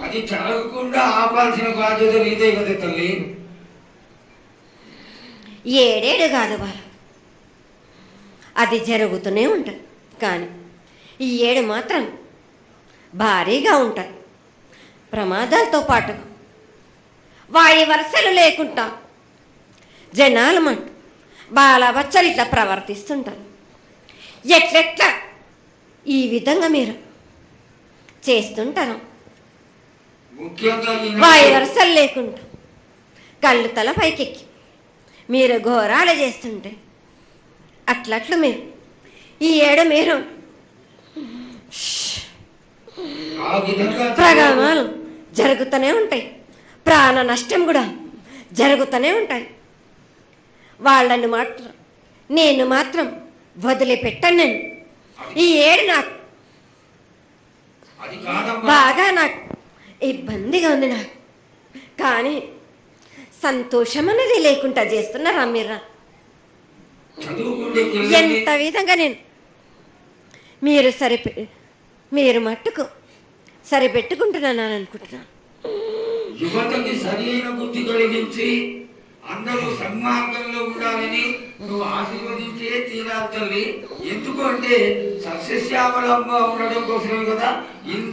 అది జరగకుండా ఆపాల్సిన బాధ్యత నీదే కదా తల్లి. ఏడేడు కాదు బాల, అది జరుగుతూనే ఉంటుంది. కానీ ఈ ఏడు మాత్రం భారీగా ఉంటుంది. ప్రమాదాలతో పాటు వాయి వరుసలు లేకుండా జనాలు మాట బాలబచ్చలు ఇట్లా ప్రవర్తిస్తుంటారు. ఎట్లెట్లా ఈ విధంగా మీరు చేస్తుంటారు. వాయి వరుసలు లేకుండా కళ్ళు తల పైకెక్కి మీరు ఘోరాలు చేస్తుంటే అట్లట్లు మీరు ఈ ఏడు మీరు ప్రమాదాలు జరుగుతూనే ఉంటాయి. ప్రాణ నష్టం కూడా జరుగుతూనే ఉంటాయి. వాళ్ళని మాత్రం నేను మాత్రం వదిలిపెట్టాను. నేను ఈ ఏడు నాకు బాగా నాకు ఇబ్బందిగా ఉంది. నాకు కానీ సంతోషం అనేది లేకుండా చేస్తున్నారా మీరా? ఎంత విధంగా నేను మీరు మట్టుకు సరిపెట్టుకుంటున్నాను అనుకుంటున్నాను. యువతకి సరైన బుద్ధి కలిగించి అందరూ సన్మార్గంలో ఉండాలని నువ్వు ఆశీర్వదించే తీరాలి తల్లి. ఎందుకు అంటే సస్యశ్యామలంగా ఉండడం కోసమే కదా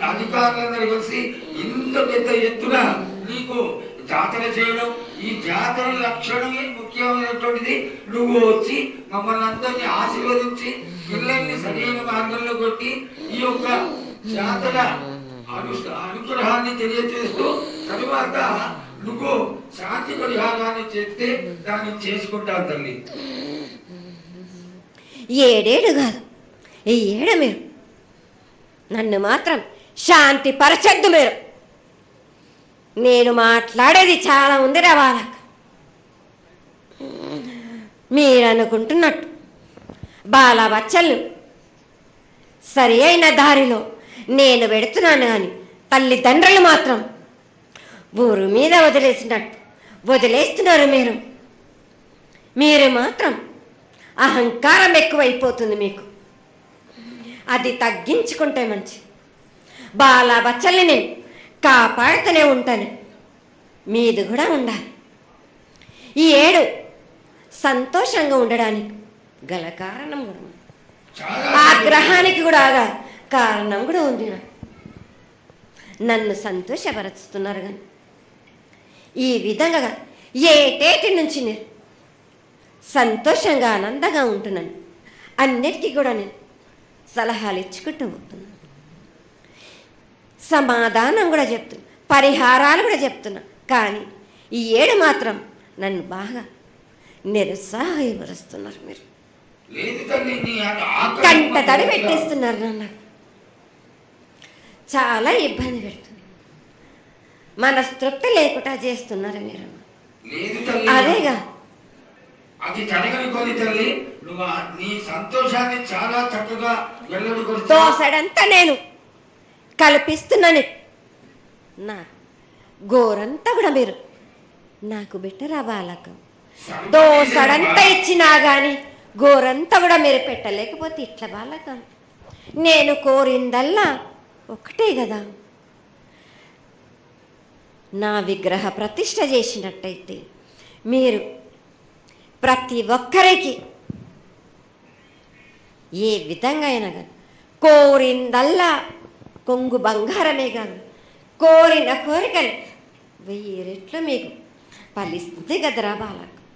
అధికారులందరూ కలిసి ఇంత పెద్ద ఎత్తున నీకు జాతర చేయడం. ఈ జాతర లక్షణమే ముఖ్యమైనటువంటిది. నువ్వు వచ్చి మమ్మల్ని అందరినీ ఆశీర్వదించి పిల్లల్ని సరైన మార్గంలో కొట్టి ఈ యొక్క జాతర అనుగ్రహాన్ని తెలియజేస్తూ తరువాత నువ్వు శాంతి పరిహారాన్ని చేస్తే దాన్ని చేసుకుంటావు తల్లి. ఏడేడు కాదు, ఈ ఏడు మీరు నన్ను మాత్రం శాంతి పరచద్దు. నేను మాట్లాడేది చాలా ఉంది వాళ్ళకు. మీరు అనుకుంటున్నట్టు బాలబచ్చలు సరి అయిన దారిలో నేను పెడుతున్నాను కానీ తల్లిదండ్రులు మాత్రం ఊరు మీద వదిలేస్తున్నారు. మీరు మాత్రం అహంకారం ఎక్కువైపోతుంది మీకు. అది తగ్గించుకుంటే మంచి. బాలబచ్చల్ని నేను కాపాడుతూనే ఉంటాను. మీది కూడా ఉండాలి. ఈ ఏడు సంతోషంగా ఉండడానికి గల కారణం కూడా ఉంది. ఆగ్రహానికి కూడా కారణం కూడా ఉంది. నన్ను సంతోషపరుస్తున్నారు కానీ ఈ విధంగా ఏటేటి నుంచి నేను సంతోషంగా ఆనందంగా ఉంటున్నాను. అన్నిటికీ కూడా నేను సలహాలు ఇచ్చుకుంటూ పోతున్నాను. సమాధానం కూడా చెప్తున్నా, పరిహారాలు కూడా చెప్తున్నా. కానీ ఈ ఏడు మాత్రం నన్ను బాగా నిరుత్సాహపరుస్తున్నారు. మీరు కంట తడి పెట్టేస్తున్నారు. నన్ను చాలా ఇబ్బంది పెడుతున్నారు. మనస్తృప్తి లేకుండా చేస్తున్నారు మీరు. అదేగా అది జరగని తల్లి. నువ్వు నీ సంతోషాన్ని చాలా చక్కగా దోసడంతా నేను కల్పిస్తున్నాను. నా గోరంతా కూడా మీరు నాకు బెట్టరా బాలకం. దోసడంతా ఇచ్చినా కానీ గోరంతా కూడా మీరు పెట్టలేకపోతే ఇట్లా బాలకం. నేను కోరిందల్లా ఒకటే కదా, నా విగ్రహ ప్రతిష్ఠ చేసినట్టయితే మీరు ప్రతి ఒక్కరికి ఏ విధంగా అయినా కానీ కోరిందల్లా కొంగు బంగారమే కాదు, కోరిన కోరికలు 1000 రెట్లు మీకు ఫలిస్తుంది కదరా బాలక.